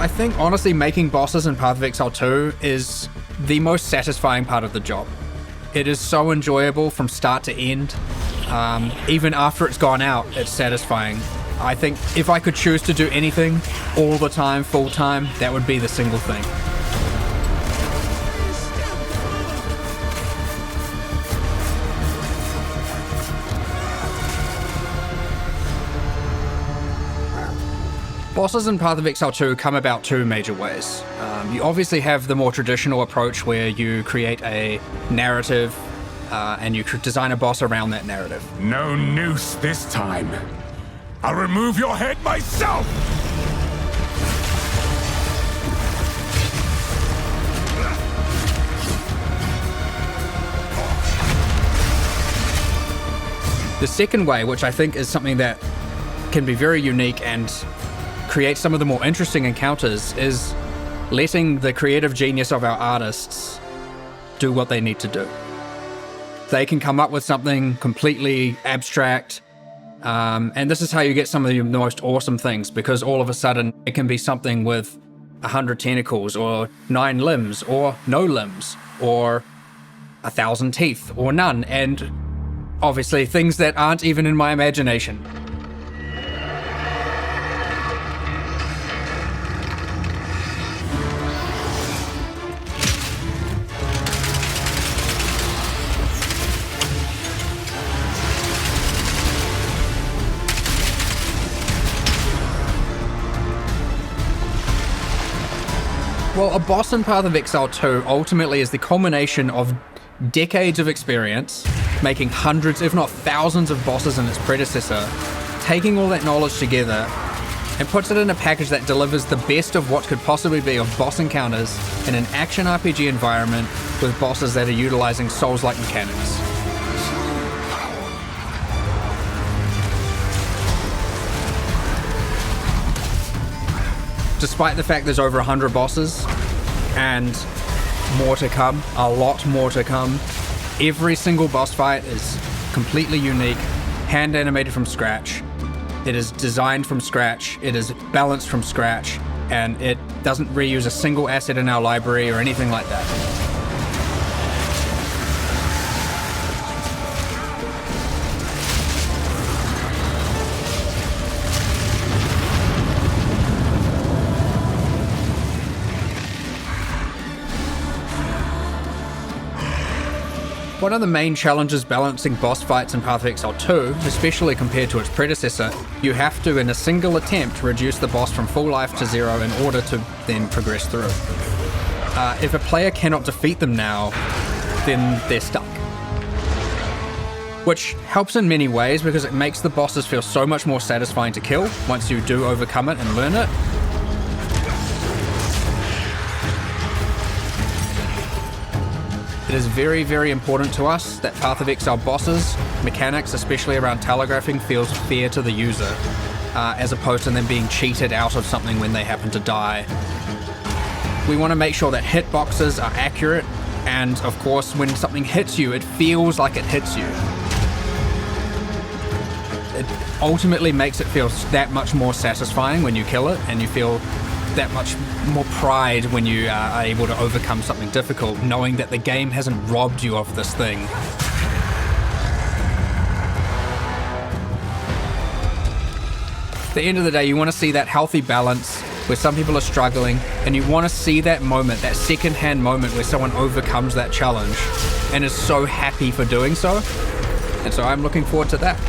I think honestly making bosses in Path of Exile 2 is the most satisfying part of the job. It is so enjoyable from start to end. Even after it's gone out, it's satisfying. I think if I could choose to do anything all the time, full time, that would be the single thing. Bosses in Path of Exile 2 come about two major ways. You obviously have the more traditional approach where you create a narrative and you design a boss around that narrative. No noose this time. I'll remove your head myself! The second way, which I think is something that can be very unique and create some of the more interesting encounters, is letting the creative genius of our artists do what they need to do. They can come up with something completely abstract, and this is how you get some of the most awesome things, because all of a sudden it can be something with 100 tentacles, or 9 limbs, or no limbs, or 1,000 teeth, or none, and obviously things that aren't even in my imagination. Well, a boss in Path of Exile 2 ultimately is the culmination of decades of experience, making hundreds, if not thousands of bosses in its predecessor, taking all that knowledge together, and puts it in a package that delivers the best of what could possibly be of boss encounters in an action RPG environment with bosses that are utilizing Souls-like mechanics. Despite the fact there's over 100 bosses, and more to come, a lot more to come, every single boss fight is completely unique, hand animated from scratch. It is designed from scratch, it is balanced from scratch, and it doesn't reuse a single asset in our library or anything like that. One of the main challenges balancing boss fights in Path of Exile 2, especially compared to its predecessor, you have to, in a single attempt, reduce the boss from full life to 0 in order to then progress through. If a player cannot defeat them now, then they're stuck. Which helps in many ways because it makes the bosses feel so much more satisfying to kill once you do overcome it and learn it. It is very, very important to us that Path of Exile bosses, mechanics, especially around telegraphing, feels fair to the user, as opposed to them being cheated out of something when they happen to die. We want to make sure that hitboxes are accurate, and of course, when something hits you, it feels like it hits you. It ultimately makes it feel that much more satisfying when you kill it, and you feel that much more pride when you are able to overcome something difficult, knowing that the game hasn't robbed you of this thing. At the end of the day, you want to see that healthy balance where some people are struggling, and you want to see that moment, that second-hand moment where someone overcomes that challenge and is so happy for doing so. And so I'm looking forward to that.